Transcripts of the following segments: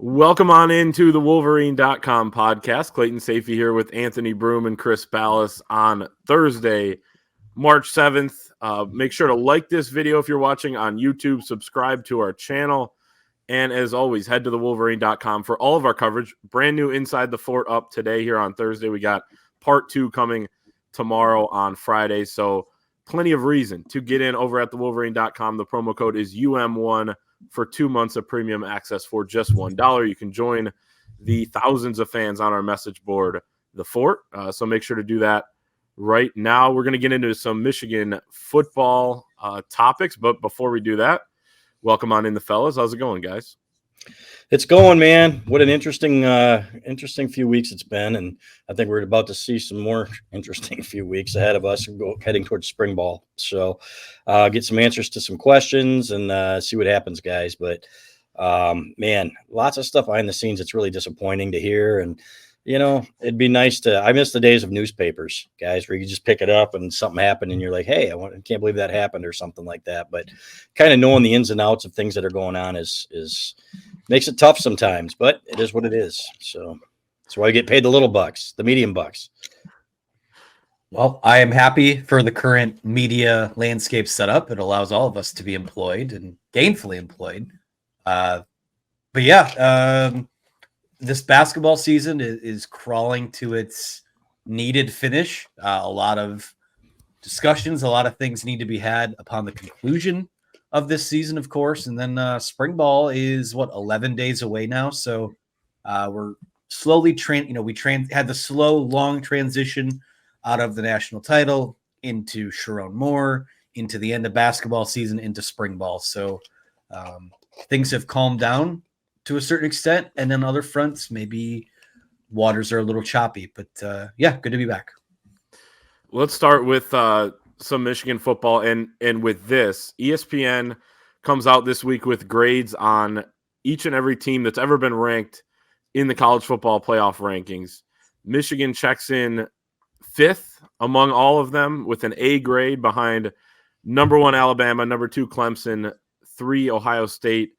Welcome on into the Wolverine.com podcast. Clayton Sayfie here with Anthony Broome and Chris Balas on Thursday, March 7th. Make sure to like this video if you're watching on YouTube, subscribe to our channel, and as always, head to the Wolverine.com for all of our coverage. Brand new Inside the Fort up today here on Thursday. We got part 2 coming tomorrow on Friday, so plenty of reason to get in over at the Wolverine.com. The promo code is UM1 for 2 months of premium access for just $1. You can join the thousands of fans on our message board, the Fort. So make sure to do that right now. We're going to get into some Michigan football topics, but before we do that, welcome on in the fellas. How's it going, guys? It's going, man. What an interesting few weeks it's been, and I think we're about to see some more interesting few weeks ahead of us heading towards spring ball. So get some answers to some questions and see what happens, guys. But, man, lots of stuff behind the scenes. It's really disappointing to hear, and, you know, it'd be nice to – I miss the days of newspapers, guys, where you just pick it up and something happened and you're like, hey, I can't believe that happened or something like that. But kind of knowing the ins and outs of things that are going on is makes it tough sometimes, but it is what it is. So that's why I get paid the little bucks, the medium bucks. Well, I am happy for the current media landscape setup. It allows all of us to be employed and gainfully employed. But yeah, this basketball season is crawling to its needed finish. A lot of discussions, a lot of things need to be had upon the conclusion of this season, of course. And then spring ball is 11 days away now. So we're slowly had the slow, long transition out of the national title into Sharon Moore, into the end of basketball season, into spring ball. So things have calmed down to a certain extent, and then other fronts, maybe waters are a little choppy, but yeah, good to be back. Let's start with some Michigan football, and with this, ESPN comes out this week with grades on each and every team that's ever been ranked in the college football playoff rankings. Michigan checks in 5th among all of them with an A grade behind number 1 Alabama, number 2 Clemson, 3 Ohio State,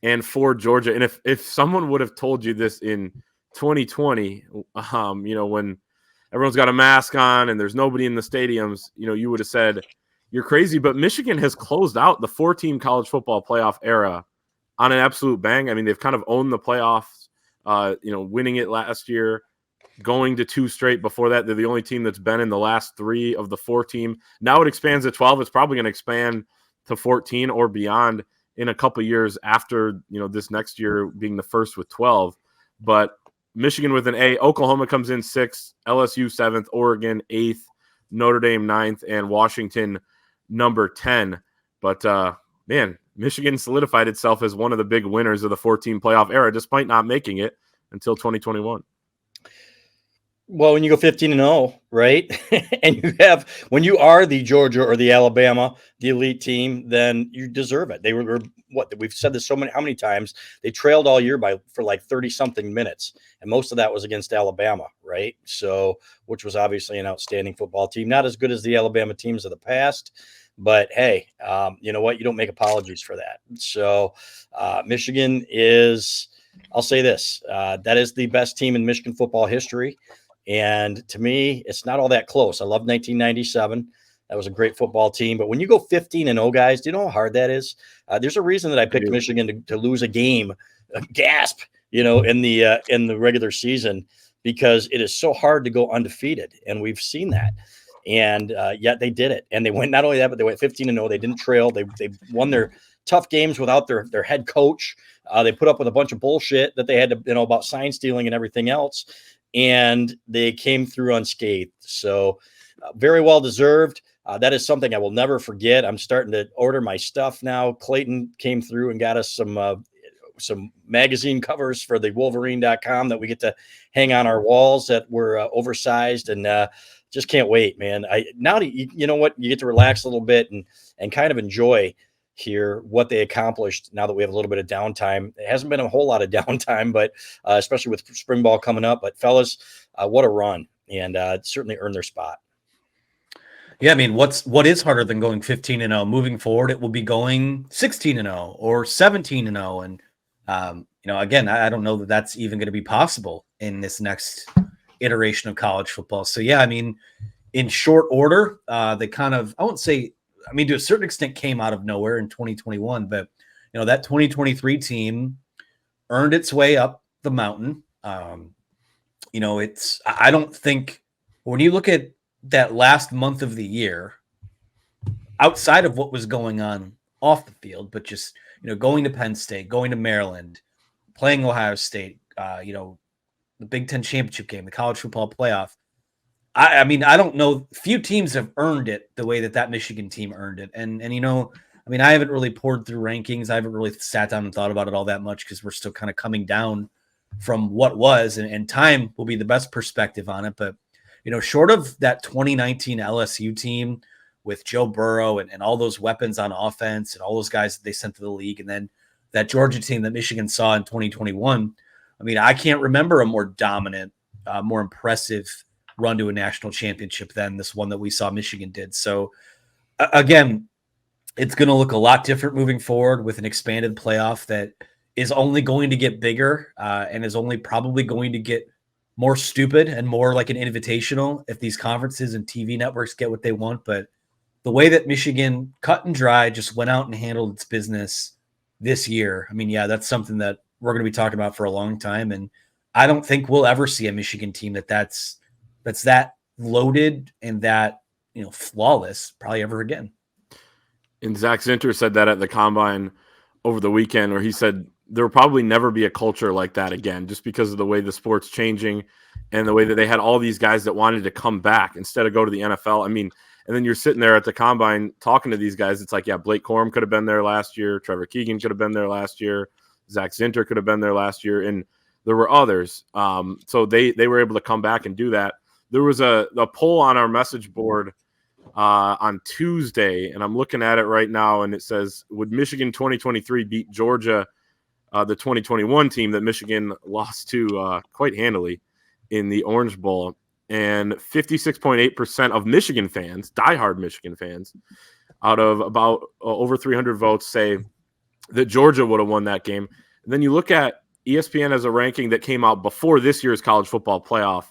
and 4 Georgia. And if someone would have told you this in 2020, when everyone's got a mask on and there's nobody in the stadiums, you would have said you're crazy. But Michigan has closed out the 4-team college football playoff era on an absolute bang. I mean, they've kind of owned the playoffs, winning it last year, going to 2 straight before that. They're the only team that's been in the last 3 of the 4-team. Now it expands to 12. It's probably going to expand to 14 or beyond in a couple of years after, this next year being the first with 12. But Michigan with an A, Oklahoma comes in 6th, LSU 7th, Oregon 8th, Notre Dame 9th, and Washington number 10. But, man, Michigan solidified itself as one of the big winners of the 4-team playoff era, despite not making it until 2021. Well, when you go 15-0, right? And when you are the Georgia or the Alabama, the elite team, then you deserve it. They were we've said this how many times, they trailed all year for like 30 something minutes. And most of that was against Alabama, right? So, which was obviously an outstanding football team, not as good as the Alabama teams of the past, but hey, you know what? You don't make apologies for that. So Michigan is, I'll say this, that is the best team in Michigan football history. And to me, it's not all that close. I love 1997. That was a great football team. But when you go 15-0, guys, do you know how hard that is? There's a reason that I picked Michigan to lose a game, gasp, in the regular season, because it is so hard to go undefeated. And we've seen that. And yet they did it. And they went, not only that, but they went 15-0. They didn't trail. They won their tough games without their head coach. They put up with a bunch of bullshit that they had to, about sign stealing and everything else. And they came through unscathed. So very well deserved. That is something I will never forget. I'm starting to order my stuff now. Clayton came through and got us some magazine covers for the Wolverine.com that we get to hang on our walls that were oversized, and just can't wait, man. You know what? You get to relax a little bit and kind of enjoy here what they accomplished now that we have a little bit of downtime. It hasn't been a whole lot of downtime, but especially with spring ball coming up. But fellas, what a run, and certainly earned their spot. Yeah, I mean, what is harder than going 15-0? Moving forward, it will be going 16-0 or 17-0, and Again, I don't know that that's even going to be possible in this next iteration of college football. So yeah, I mean, in short order, they kind of, I won't say, I mean, to a certain extent came out of nowhere in 2021, but that 2023 team earned its way up the mountain. I don't think when you look at that last month of the year, outside of what was going on off the field, but just, going to Penn State, going to Maryland, playing Ohio State, the Big Ten championship game, the college football playoff. I mean, I don't know. Few teams have earned it the way that Michigan team earned it. And I mean, I haven't really poured through rankings. I haven't really sat down and thought about it all that much because we're still kind of coming down from what was, and time will be the best perspective on it. But, short of that 2019 LSU team with Joe Burrow and all those weapons on offense and all those guys that they sent to the league, and then that Georgia team that Michigan saw in 2021, I mean, I can't remember a more dominant, more impressive run to a national championship than this one that we saw Michigan did. So again, it's going to look a lot different moving forward with an expanded playoff that is only going to get bigger and is only probably going to get more stupid and more like an invitational if these conferences and TV networks get what they want. But the way that Michigan cut and dry just went out and handled its business this year, I mean, yeah, that's something that we're going to be talking about for a long time. And I don't think we'll ever see a Michigan team that's that loaded and that, flawless probably ever again. And Zach Zinter said that at the Combine over the weekend, where he said there will probably never be a culture like that again, just because of the way the sport's changing and the way that they had all these guys that wanted to come back instead of go to the NFL. I mean, and then you're sitting there at the Combine talking to these guys. It's like, yeah, Blake Corum could have been there last year. Trevor Keegan could have been there last year. Zach Zinter could have been there last year. And there were others. So they were able to come back and do that. There was a poll on our message board on Tuesday, and I'm looking at it right now, and it says, would Michigan 2023 beat Georgia, the 2021 team that Michigan lost to quite handily in the Orange Bowl? And 56.8% of Michigan fans, diehard Michigan fans, out of about over 300 votes, say that Georgia would have won that game. And then you look at ESPN as a ranking that came out before this year's college football playoff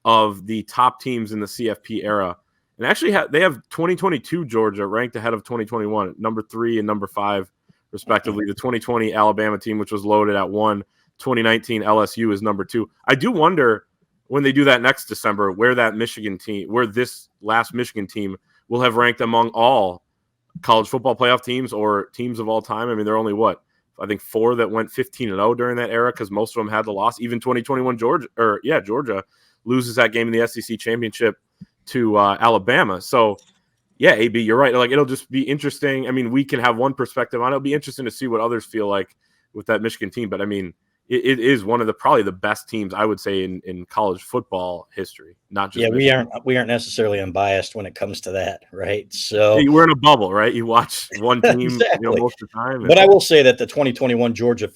of the top teams in the CFP era. And actually, they have 2022 Georgia ranked ahead of 2021, number 3 and number 5, respectively. The 2020 Alabama team, which was loaded at 1, 2019 LSU is number 2. I do wonder when they do that next December where that Michigan team, where this last Michigan team will have ranked among all college football playoff teams or teams of all time. I mean, there are only I think 4 that went 15-0 during that era because most of them had the loss. Even 2021 Georgia loses that game in the SEC championship to Alabama. So, yeah, AB, you're right. Like, it'll just be interesting. I mean, we can have one perspective on it. It'll be interesting to see what others feel like with that Michigan team. But, I mean, it is one of the probably the best teams, I would say, in college football history. Not just Michigan. we aren't necessarily unbiased when it comes to that, right? So yeah, we're in a bubble, right? You watch one team exactly. Most of the time. But I will say that the 2021 Georgia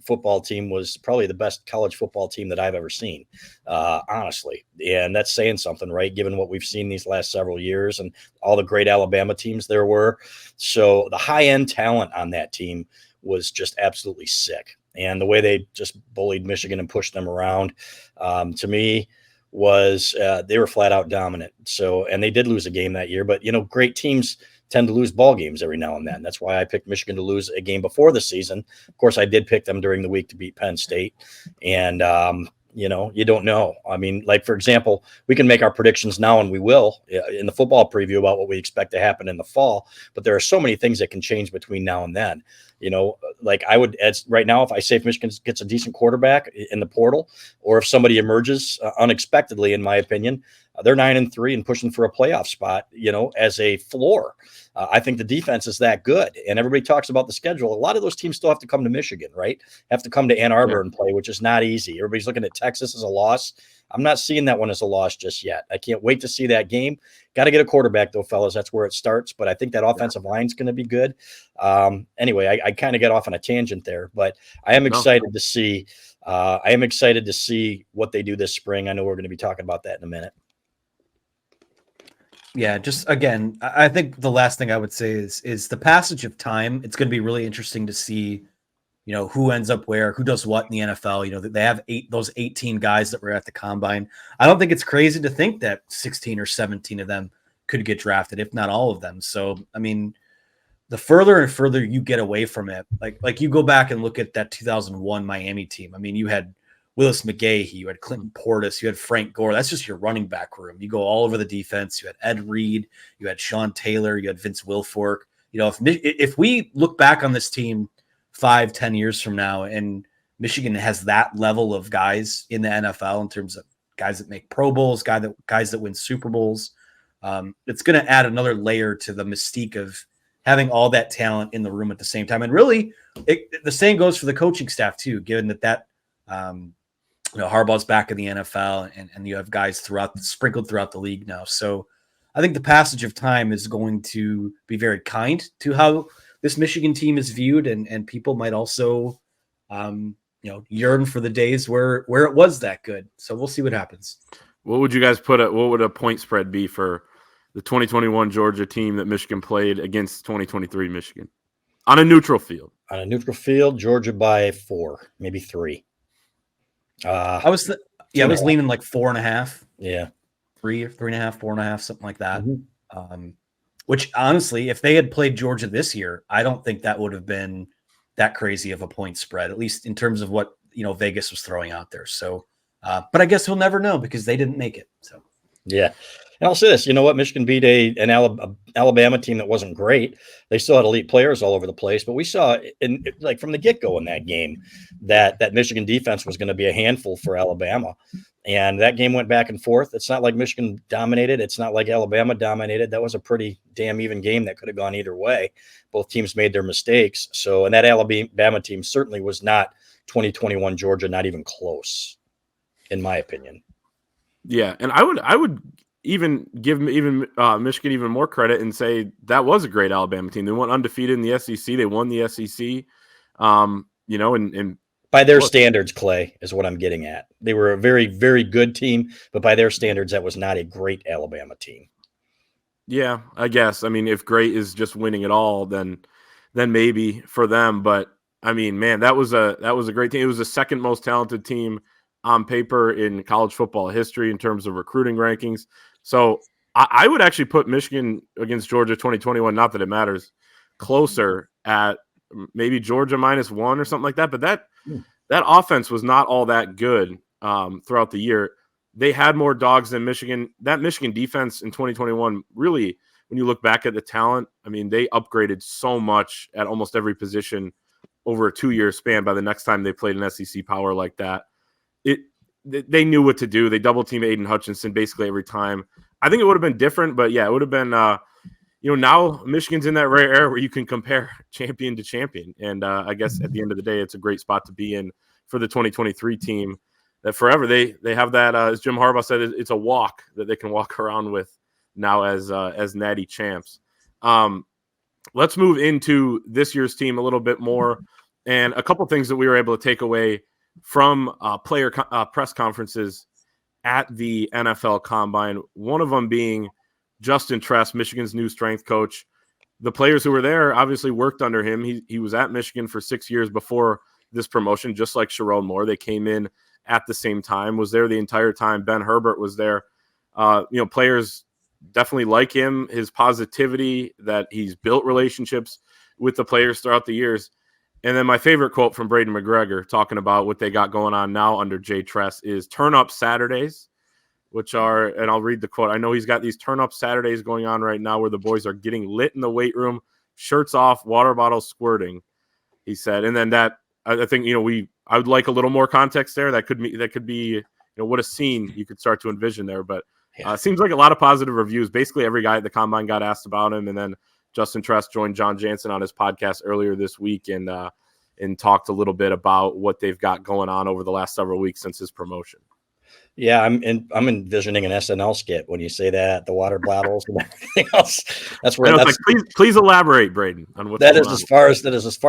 football team was probably the best college football team that I've ever seen, honestly. And that's saying something, right? Given what we've seen these last several years and all the great Alabama teams there were. So the high-end talent on that team was just absolutely sick. And the way they just bullied Michigan and pushed them around, to me, was they were flat out dominant. So, and they did lose a game that year, but great teams tend to lose ball games every now and then. That's why I picked Michigan to lose a game before the season. Of course, I did pick them during the week to beat Penn State. And, you don't know. I mean, like, for example, we can make our predictions now, and we will in the football preview about what we expect to happen in the fall. But there are so many things that can change between now and then. Like I would, right now, if I say if Michigan gets a decent quarterback in the portal, or if somebody emerges unexpectedly, in my opinion, they're 9-3 and pushing for a playoff spot, as a floor. I think the defense is that good. And everybody talks about the schedule. A lot of those teams still have to come to Michigan, right? Have to come to Ann Arbor and play, which is not easy. Everybody's looking at Texas as a loss. I'm not seeing that one as a loss just yet. I can't wait to see that game. Got to get a quarterback, though, fellas. That's where it starts. But I think that offensive line is going to be good. Anyway, I kind of get off on a tangent there, but I am excited to see. I am excited to see what they do this spring. I know we're going to be talking about that in a minute. Yeah, just again, I think the last thing I would say is the passage of time. It's going to be really interesting to see, who ends up where, who does what in the NFL. They have those 18 guys that were at the combine. I don't think it's crazy to think that 16 or 17 of them could get drafted, if not all of them. So, I mean, the further and further you get away from it, like you go back and look at that 2001 Miami team. I mean, you had Willis McGahee, you had Clinton Portis, you had Frank Gore. That's just your running back room. You go all over the defense. You had Ed Reed, you had Sean Taylor, you had Vince Wilfork. If we look back on this team 5-10 years from now, and Michigan has that level of guys in the NFL in terms of guys that make Pro Bowls, guys that win Super Bowls, it's going to add another layer to the mystique of having all that talent in the room at the same time. And really, the same goes for the coaching staff too, given that Harbaugh's back in the NFL and you have guys sprinkled throughout the league now. So I think the passage of time is going to be very kind to how this Michigan team is viewed, and people might also, yearn for the days where it was that good. So we'll see what happens. What would you guys what would a point spread be for the 2021 Georgia team that Michigan played against 2023 Michigan on a neutral field? On a neutral field, Georgia by 4, maybe 3. I was leaning like 4.5. Yeah. 3.5, 4.5, something like that. Mm-hmm. Which honestly, if they had played Georgia this year, I don't think that would have been that crazy of a point spread, at least in terms of what Vegas was throwing out there. So, but I guess we'll never know because they didn't make it. So, yeah. And I'll say this, Michigan beat an Alabama team that wasn't great. They still had elite players all over the place, but we saw from the get-go in that game that Michigan defense was going to be a handful for Alabama. And that game went back and forth. It's not like Michigan dominated. It's not like Alabama dominated. That was a pretty damn even game that could have gone either way. Both teams made their mistakes. So, and that Alabama team certainly was not 2021 Georgia, not even close, in my opinion. Yeah, and I would even give Michigan even more credit and say that was a great Alabama team. They went undefeated in the SEC. They won the SEC. And by their standards, Clay, is what I'm getting at. They were a very, very good team, but by their standards, that was not a great Alabama team. Yeah, I guess. I mean, if great is just winning it all, then maybe for them. But I mean, man, that was a great team. It was the second most talented team on paper in college football history in terms of recruiting rankings. So I would actually put Michigan against Georgia 2021, not that it matters, closer at maybe Georgia -1 or something like that. But that offense was not all that good throughout the year. They had more dogs than Michigan. That Michigan defense in 2021, really, when you look back at the talent, I mean, they upgraded so much at almost every position over a 2-year span by the next time they played an SEC power like that. They knew what to do. They double team Aiden Hutchinson basically every time. I think it would have been different, but yeah, it would have been, now Michigan's in that rare era where you can compare champion to champion. And I guess at the end of the day, it's a great spot to be in for the 2023 team that forever they have that, as Jim Harbaugh said, it's a walk that they can walk around with now as natty champs. Let's move into this year's team a little bit more, and a couple things that we were able to take away from player press conferences at the NFL Combine. One of them being Justin Tress, Michigan's new strength coach. The players who were there obviously worked under him. He was at Michigan for 6 years before this promotion, just like Sherrone Moore. They came in at the same time, was there the entire time. Ben Herbert was there. Players definitely like him, his positivity, that he's built relationships with the players throughout the years. And then my favorite quote from Braden McGregor talking about what they got going on now under Jay Tress is turn up Saturdays, which are, and I'll read the quote. I know he's got these turn up Saturdays going on right now where the boys are getting lit in the weight room, shirts off, water bottles squirting, he said. And then that, I think, I would like a little more context there. That could be, what a scene you could start to envision there. But it seems like a lot of positive reviews. Basically every guy at the Combine got asked about him. And then Justin Tress joined John Jansen on his podcast earlier this week and talked a little bit about what they've got going on over the last several weeks since his promotion. Yeah, I'm envisioning an SNL skit when you say that, the water bottles and everything else. That's where that's like, please elaborate, Braden, on what that is as far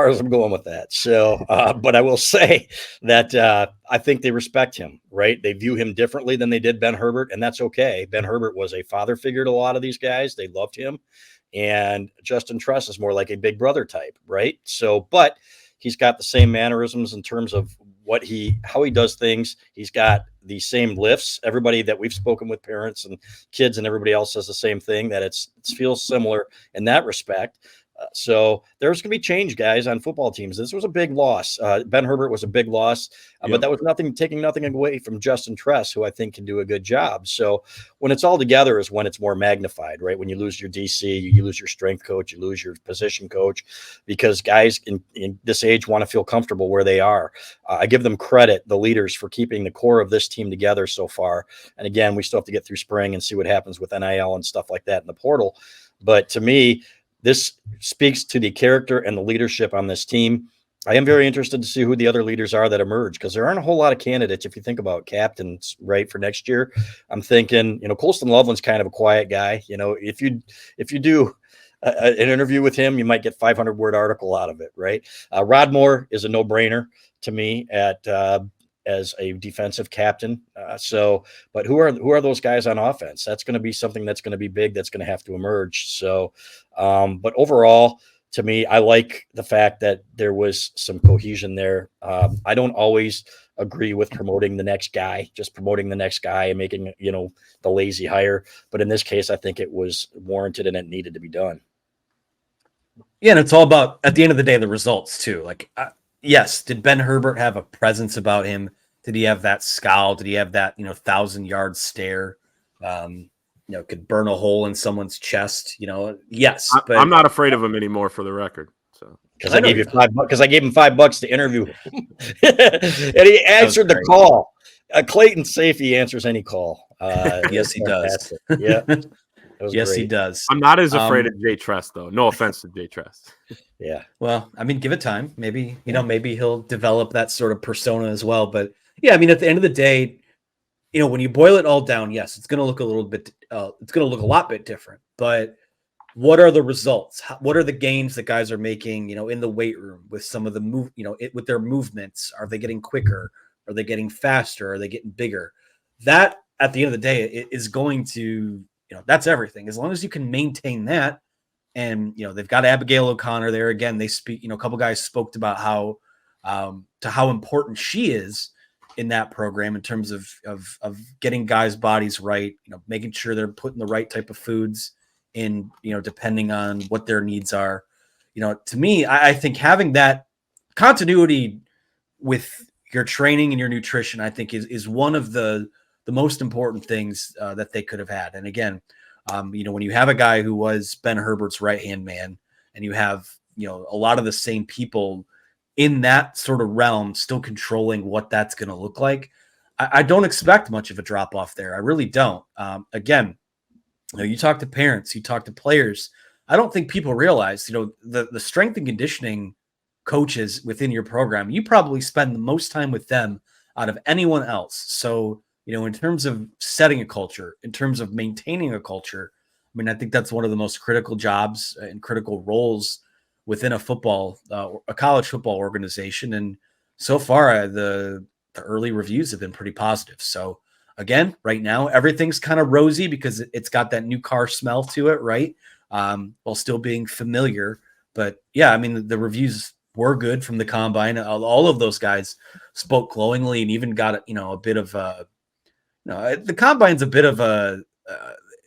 as I'm going with that. So, but I will say that I think they respect him, right? They view him differently than they did Ben Herbert, and that's okay. Ben Herbert was a father figure to a lot of these guys. They loved him, and Justin Tress is more like a big brother type, right? So, but He's got the same mannerisms in terms of how he does things. He's got the same lifts. Everybody that we've spoken with, parents and kids and everybody else, says the same thing, that it feels similar in that respect. So there's going to be change, guys, on football teams. This was a big loss. Ben Herbert was a big loss, but that was taking nothing away from Justin Tress, who I think can do a good job. So when it's all together is when it's more magnified, right? When you lose your DC, you lose your strength coach, you lose your position coach, because guys in this age want to feel comfortable where they are. I give them credit, the leaders, for keeping the core of this team together so far. And again, we still have to get through spring and see what happens with NIL and stuff like that in the portal. But to me, this speaks to the character and the leadership on this team. I am very interested to see who the other leaders are that emerge, because there aren't a whole lot of candidates. If you think about captains, right, for next year, I'm thinking, Colston Loveland's kind of a quiet guy. If you do an interview with him, you might get 500-word article out of it, right? Rod Moore is a no-brainer to me as a defensive captain. But who are those guys on offense? That's going to be something that's going to be big. That's going to have to emerge. So, but overall, to me, I like the fact that there was some cohesion there. I don't always agree with promoting the next guy, just promoting the next guy and making, the lazy hire. But in this case, I think it was warranted and it needed to be done. Yeah. And it's all about, at the end of the day, the results too. Yes. Did Ben Herbert have a presence about him? Did he have that scowl? Did he have that, 1,000-yard stare? Could burn a hole in someone's chest, yes. But I'm not afraid of him anymore, for the record. So because I gave you $5 because I gave him $5 to interview him. And he answered the call. Clayton Sayfie answers any call. Yes, he does. Yeah. Yes, great. He does. I'm not as afraid of Jay Tress, though. No offense to Jay Tress. Yeah. Well, give it time. Maybe, maybe he'll develop that sort of persona as well. But yeah, at the end of the day, when you boil it all down, yes, it's going to look a little bit, it's going to look a lot bit different. But what are the results? What are the gains that guys are making, in the weight room with some of the with their movements? Are they getting quicker? Are they getting faster? Are they getting bigger? That, at the end of the day, it is going to, that's everything. As long as you can maintain that, and they've got Abigail O'Connor there again. They speak, a couple guys spoke about how important she is in that program in terms of getting guys' bodies right, making sure they're putting the right type of foods in, depending on what their needs are. To me, I think having that continuity with your training and your nutrition, I think is one of the most important things that they could have had. And again, when you have a guy who was Ben Herbert's right-hand man, and you have, a lot of the same people in that sort of realm still controlling what that's going to look like, I don't expect much of a drop off there. I really don't. Again, you talk to parents, you talk to players. I don't think people realize, the strength and conditioning coaches within your program, you probably spend the most time with them out of anyone else. So, in terms of setting a culture, in terms of maintaining a culture, I think that's one of the most critical jobs and critical roles within a college football organization. And so far, the early reviews have been pretty positive. So again, right now, everything's kind of rosy because it's got that new car smell to it, right? While still being familiar. But yeah, the reviews were good from the combine. All of those guys spoke glowingly, and even got, a bit of the combine's a bit of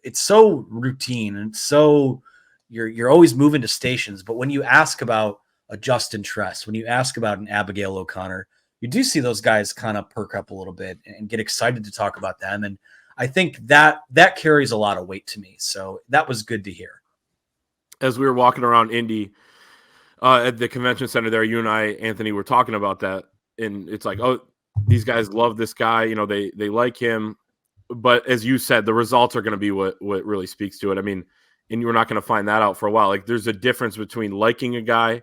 it's so routine, and so you're always moving to stations. But when you ask about a Justin Tress, when you ask about an Abigail O'Connor, you do see those guys kind of perk up a little bit and get excited to talk about them. And I think that carries a lot of weight to me. So that was good to hear. As we were walking around Indy at the convention center there, you and I, Anthony, were talking about that. And it's like, oh, these guys love this guy. They like him. But as you said, the results are going to be what really speaks to it. And you're not going to find that out for a while. Like, there's a difference between liking a guy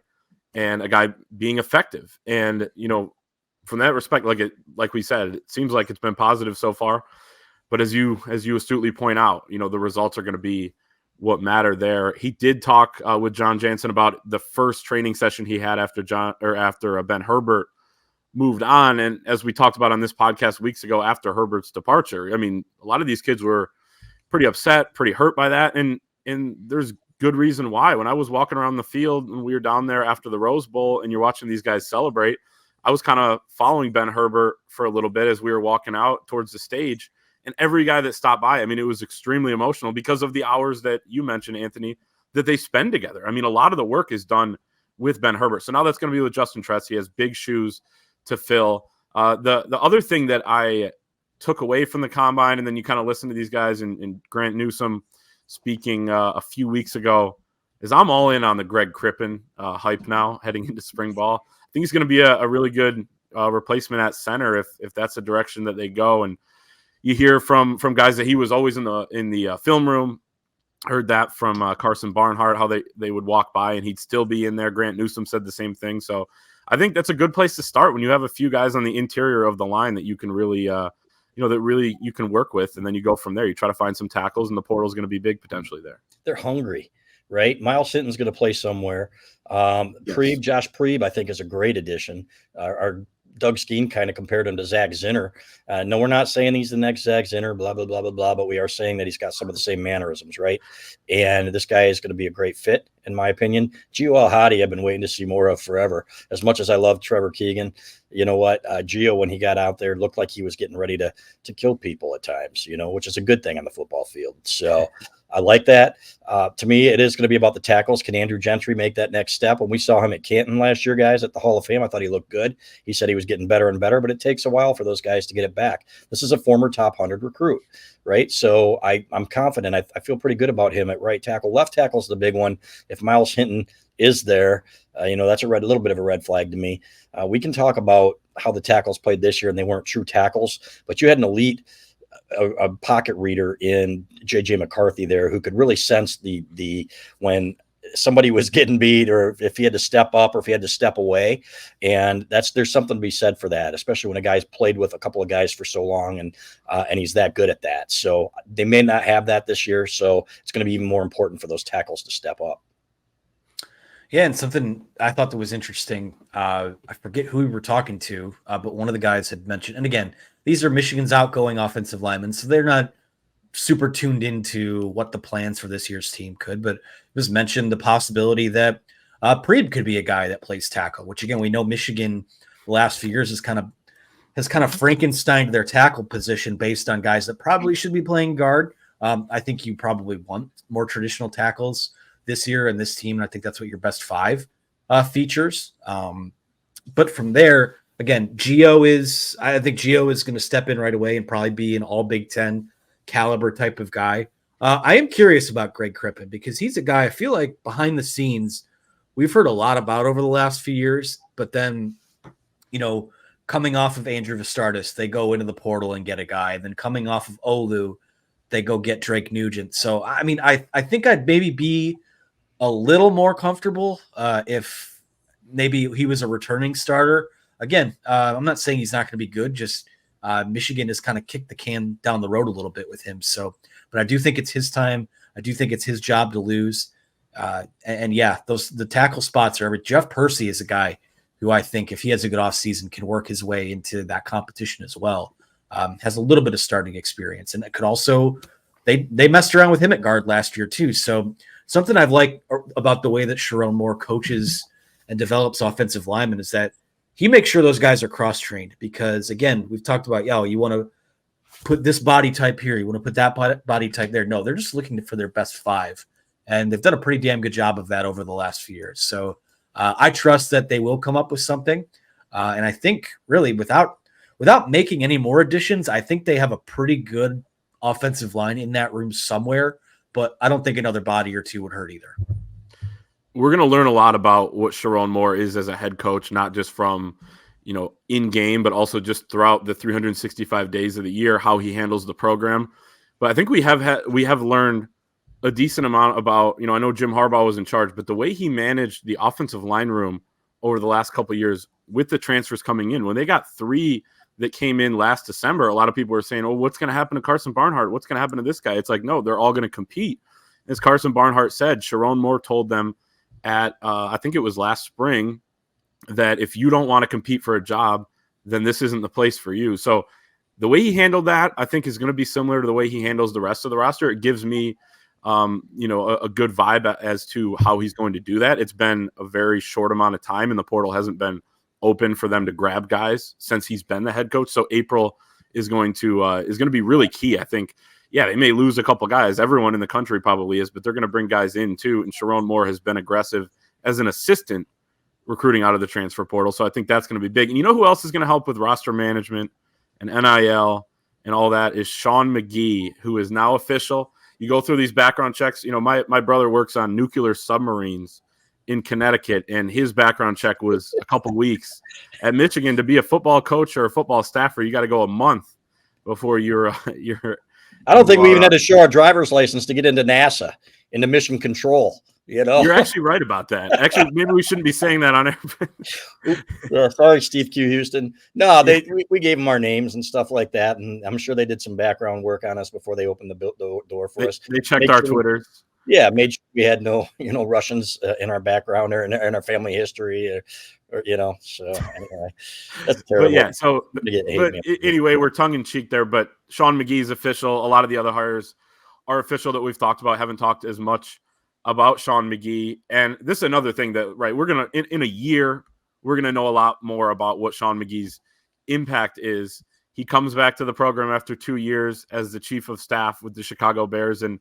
and a guy being effective. And, from that respect, like we said, it seems like it's been positive so far. But as you astutely point out, the results are going to be what matter there. He did talk with John Jansen about the first training session he had after Ben Herbert moved on. And as we talked about on this podcast weeks ago, after Herbert's departure, a lot of these kids were pretty upset, pretty hurt by that. And there's good reason why. When I was walking around the field and we were down there after the Rose Bowl and you're watching these guys celebrate, I was kind of following Ben Herbert for a little bit as we were walking out towards the stage. And every guy that stopped by, I mean, it was extremely emotional because of the hours that you mentioned, Anthony, that they spend together. I mean, a lot of the work is done with Ben Herbert. So now that's going to be with Justin Tress. He has big shoes to fill. The other thing that I took away from the combine, and then you kind of listen to these guys and Grant Newsome speaking a few weeks ago, is I'm all in on the Greg Crippen hype now heading into spring ball. I think he's going to be a really good replacement at center if that's the direction that they go. And you hear from guys that he was always in the film room. Heard that from Carson Barnhart, how they would walk by and he'd still be in there. Grant Newsome said the same thing. So I think that's a good place to start when you have a few guys on the interior of the line that you can really, that really you can work with. And then you go from there. You try to find some tackles, and the portal is going to be big potentially there. They're hungry, right? Miles Hinton's going to play somewhere. Yes. Josh Preeb, I think, is a great addition. Our Doug Skeen kind of compared him to Zach Zinner. No, we're not saying he's the next Zach Zinner, blah, blah, blah, blah, blah, but we are saying that he's got some of the same mannerisms, right? And this guy is going to be a great fit, in my opinion. Gio El-Hadi, I've been waiting to see more of forever. As much as I love Trevor Keegan, you know what? Gio, when he got out there, looked like he was getting ready to kill people at times, which is a good thing on the football field. So I like that. To me, it is going to be about the tackles. Can Andrew Gentry make that next step? When we saw him at Canton last year, guys, at the Hall of Fame, I thought he looked good. He said he was getting better and better, but it takes a while for those guys to get it back. This is a former top 100 recruit, right? So I'm confident. I feel pretty good about him at right tackle. Left tackle is the big one. If Miles Hinton is there, that's a little bit of a red flag to me. We can talk about how the tackles played this year, and they weren't true tackles, but you had an elite a pocket reader in JJ McCarthy there who could really sense the when somebody was getting beat, or if he had to step up or if he had to step away. And there's something to be said for that, especially when a guy's played with a couple of guys for so long and he's that good at that. So they may not have that this year. So it's going to be even more important for those tackles to step up. Yeah, and something I thought that was interesting, I forget who we were talking to, but one of the guys had mentioned, and again, these are Michigan's outgoing offensive linemen, so they're not super tuned into what the plans for this year's team could, but it was mentioned the possibility that Preeb could be a guy that plays tackle, which again, we know Michigan the last few years has kind of Frankensteined their tackle position based on guys that probably should be playing guard. I think you probably want more traditional tackles this year in this team, and I think that's what your best five features. But from there, again, I think Gio is going to step in right away and probably be an all Big Ten caliber type of guy. I am curious about Greg Crippen because he's a guy I feel like behind the scenes we've heard a lot about over the last few years, but then, coming off of Andrew Vistardis, they go into the portal and get a guy. And then coming off of Olu, they go get Drake Nugent. So, I mean, I think I'd maybe be a little more comfortable if maybe he was a returning starter. Again, I'm not saying he's not going to be good. Just Michigan has kind of kicked the can down the road a little bit with him. So, but I do think it's his time. I do think it's his job to lose. And yeah, the tackle spots are every. Jeff Percy is a guy who I think if he has a good offseason can work his way into that competition as well. Has a little bit of starting experience, and it could also they messed around with him at guard last year too. So something I've liked about the way that Sharon Moore coaches and develops offensive linemen is that he makes sure those guys are cross-trained because, again, we've talked about, you want to put this body type here. You want to put that body type there. No, they're just looking for their best five, and they've done a pretty damn good job of that over the last few years. So I trust that they will come up with something, and I think really without making any more additions, I think they have a pretty good offensive line in that room somewhere, but I don't think another body or two would hurt either. We're going to learn a lot about what Sharon Moore is as a head coach, not just from, in game, but also just throughout the 365 days of the year, how he handles the program. But I think we have learned a decent amount about, I know Jim Harbaugh was in charge, but the way he managed the offensive line room over the last couple of years with the transfers coming in, when they got 3 that came in last December, a lot of people were saying, oh, what's going to happen to Carson Barnhart? What's going to happen to this guy? It's like, no, they're all going to compete. As Carson Barnhart said, Sharon Moore told them at, I think it was last spring, that if you don't want to compete for a job, then this isn't the place for you. So the way he handled that, I think, is going to be similar to the way he handles the rest of the roster. It gives me a good vibe as to how he's going to do that. It's been a very short amount of time, and the portal hasn't been open for them to grab guys since he's been the head coach. So April is going to be really key. I think, yeah, they may lose a couple guys. Everyone in the country probably is, but they're going to bring guys in too. And Sharon Moore has been aggressive as an assistant recruiting out of the transfer portal. So I think that's going to be big. And you know who else is going to help with roster management and NIL and all that is Sean Magee, who is now official. You go through these background checks. You know, my brother works on nuclear submarines in Connecticut, and his background check was a couple weeks. At Michigan, to be a football coach or a football staffer, you got to go a month before you're. I don't think we even had to show our driver's license to get into NASA, into mission control. You know, you're actually right about that. Actually, maybe we shouldn't be saying that on air. Sorry, Steve Q. Houston. No, we gave them our names and stuff like that, and I'm sure they did some background work on us before they opened the door for us. They checked our Twitters. Made sure we had no Russians in our background or in our family history, or so anyway, that's terrible. But anyway, we're tongue in cheek there. But Sean Magee's official. A lot of the other hires are official that we've talked about. Haven't talked as much about Sean Magee. And this is another thing that, right, we're going to, in a year, we're going to know a lot more about what Sean Magee's impact is. He comes back to the program after 2 years as the chief of staff with the Chicago Bears. And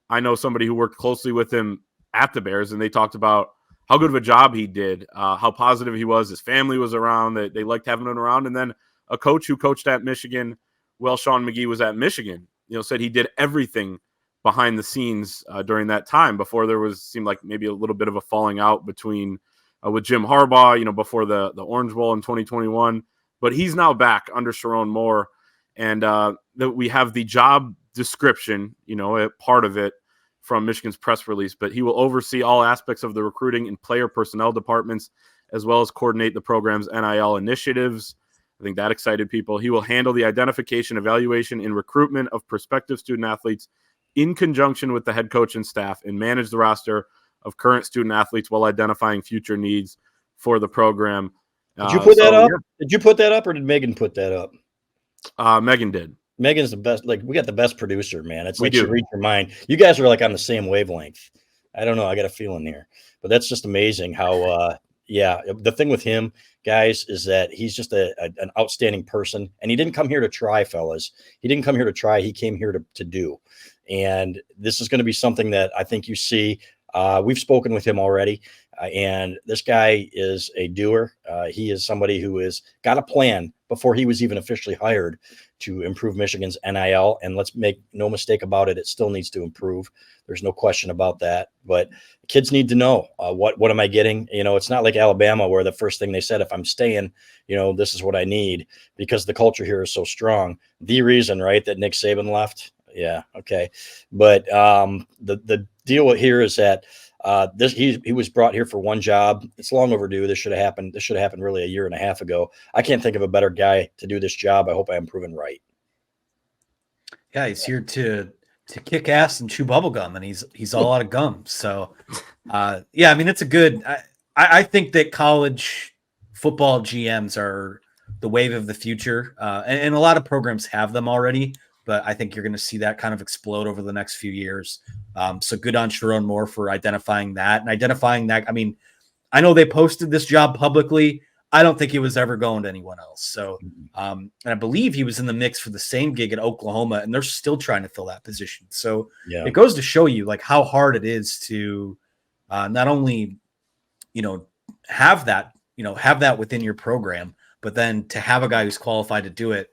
I know somebody who worked closely with him at the Bears, and they talked about how good of a job he did, how positive he was. His family was around, that they liked having him around. And then a coach who coached at Michigan, while Sean Magee was at Michigan, said he did everything behind the scenes during that time before seemed like maybe a little bit of a falling out between with Jim Harbaugh, before the Orange Bowl in 2021. But he's now back under Sharon Moore, and that we have the job description, a part of it from Michigan's press release. But he will oversee all aspects of the recruiting and player personnel departments, as well as coordinate the program's NIL initiatives. I think that excited people. He will handle the identification, evaluation, and recruitment of prospective student athletes in conjunction with the head coach and staff, and manage the roster of current student athletes while identifying future needs for the program. Did you put that up? Yeah. Did you put that up, or did Megan put that up? Megan did. Megan's the best. Like, we got the best producer, man. It's like she reads your mind. You guys are like on the same wavelength. I don't know. I got a feeling here, but that's just amazing how, the thing with him, guys, is that he's just an outstanding person, and he didn't come here to try, fellas. He didn't come here to try. He came here to do. And this is going to be something that I think you see. We've spoken with him already, and this guy is a doer. He is somebody who has got a plan before he was even officially hired to improve Michigan's NIL. And let's make no mistake about it, it still needs to improve. There's no question about that. But kids need to know what am I getting? It's not like Alabama, where the first thing they said, if I'm staying, this is what I need, because the culture here is so strong. The reason, right, that Nick Saban left. Yeah. Okay. But the deal here is that he was brought here for one job. It's long overdue. This should have happened. This should have happened really a year and a half ago. I can't think of a better guy to do this job. I hope I am proven right. Yeah, he's here to kick ass and chew bubblegum, and he's all out of gum. So it's a good. I think that college football GMs are the wave of the future, and a lot of programs have them already. But I think you're going to see that kind of explode over the next few years. So good on Sharon Moore for identifying that. I mean, I know they posted this job publicly. I don't think he was ever going to anyone else. So, and I believe he was in the mix for the same gig at Oklahoma, and they're still trying to fill that position. So It goes to show you like how hard it is to not only, have that within your program, but then to have a guy who's qualified to do it.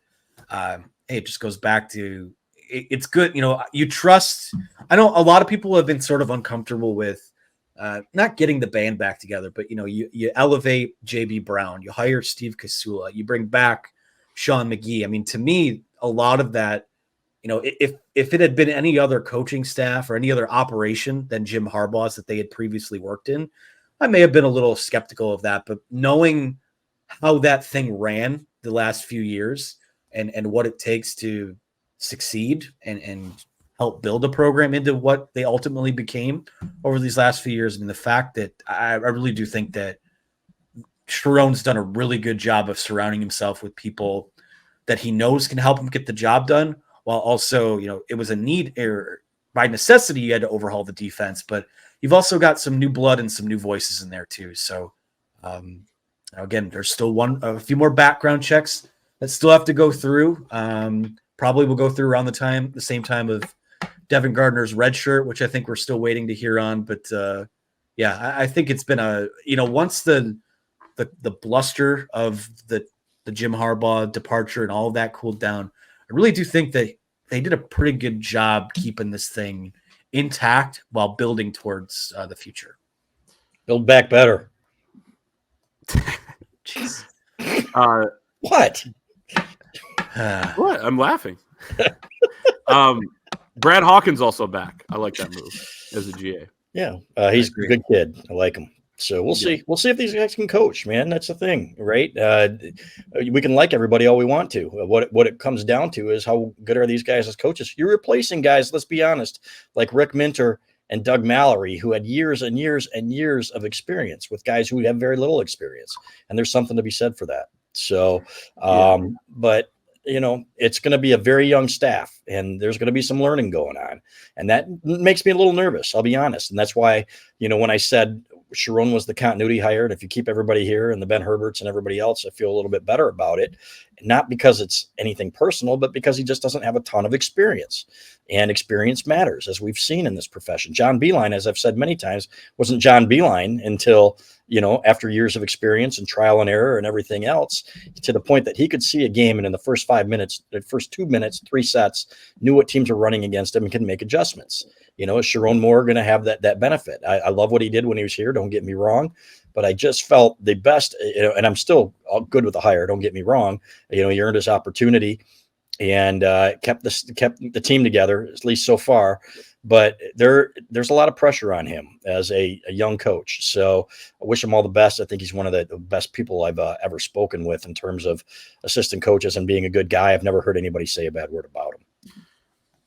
It just goes back to it's good. You trust. I know a lot of people have been sort of uncomfortable with not getting the band back together, but you elevate JB Brown, you hire Steve Kasula, you bring back Sean Magee. I mean, to me, a lot of that, if it had been any other coaching staff or any other operation than Jim Harbaugh's that they had previously worked in, I may have been a little skeptical of that. But knowing how that thing ran the last few years, and what it takes to succeed and help build a program into what they ultimately became over these last few years. I mean, the fact that I really do think that Sharon's done a really good job of surrounding himself with people that he knows can help him get the job done, while also, it was a need by necessity, you had to overhaul the defense, but you've also got some new blood and some new voices in there too. So again, there's still a few more background checks that still have to go through. Probably will go through around the same time of Devin Gardner's red shirt, which I think we're still waiting to hear on. But I think it's been once the bluster of the Jim Harbaugh departure and all of that cooled down, I really do think that they did a pretty good job keeping this thing intact while building towards the future. Build back better. Jeez. What? What? I'm laughing. Brad Hawkins also back. I like that move as a GA. Yeah, he's a good kid. I like him. So we'll see. We'll see if these guys can coach, man. That's the thing, right? We can like everybody all we want to. What it comes down to is how good are these guys as coaches? You're replacing guys, let's be honest, like Rick Minter and Doug Mallory, who had years and years and years of experience with guys who have very little experience. And there's something to be said for that. So, but it's going to be a very young staff, and there's going to be some learning going on. And that makes me a little nervous, I'll be honest. And that's why, when I said Sharon was the continuity hire, and if you keep everybody here and the Ben Herberts and everybody else, I feel a little bit better about it. Not because it's anything personal, but because he just doesn't have a ton of experience. And experience matters, as we've seen in this profession. John Beilein, as I've said many times, wasn't John Beilein until, after years of experience and trial and error and everything else, to the point that he could see a game and in the first 5 minutes, the first 2 minutes, 3 sets, knew what teams were running against him and can make adjustments. Is Sharon Moore going to have that benefit? I love what he did when he was here. Don't get me wrong. But I just felt the best, and I'm still all good with the hire. Don't get me wrong. He earned his opportunity and kept the team together, at least so far. But there's a lot of pressure on him as a young coach. So I wish him all the best. I think he's one of the best people I've ever spoken with in terms of assistant coaches and being a good guy. I've never heard anybody say a bad word about him.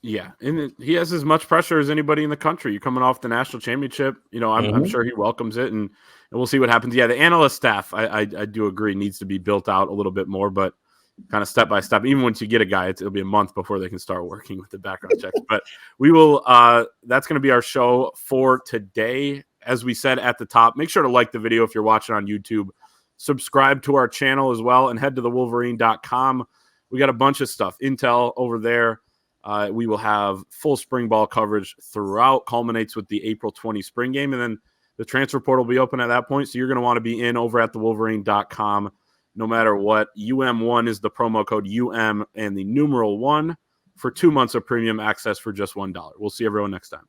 Yeah, and he has as much pressure as anybody in the country. You're coming off the national championship. I'm sure he welcomes it, and we'll see what happens. Yeah, the analyst staff, I do agree, needs to be built out a little bit more, but kind of step by step. Even once you get a guy, it'll be a month before they can start working with the background checks. But we will. That's going to be our show for today. As we said at the top, make sure to like the video if you're watching on YouTube. Subscribe to our channel as well, and head to thewolverine.com. We got a bunch of stuff, intel over there. We will have full spring ball coverage throughout, culminates with the April 20 spring game, and then the transfer portal will be open at that point. So you're going to want to be in over at thewolverine.com no matter what. UM1 is the promo code UM and the numeral 1 for 2 months of premium access for just $1. We'll see everyone next time.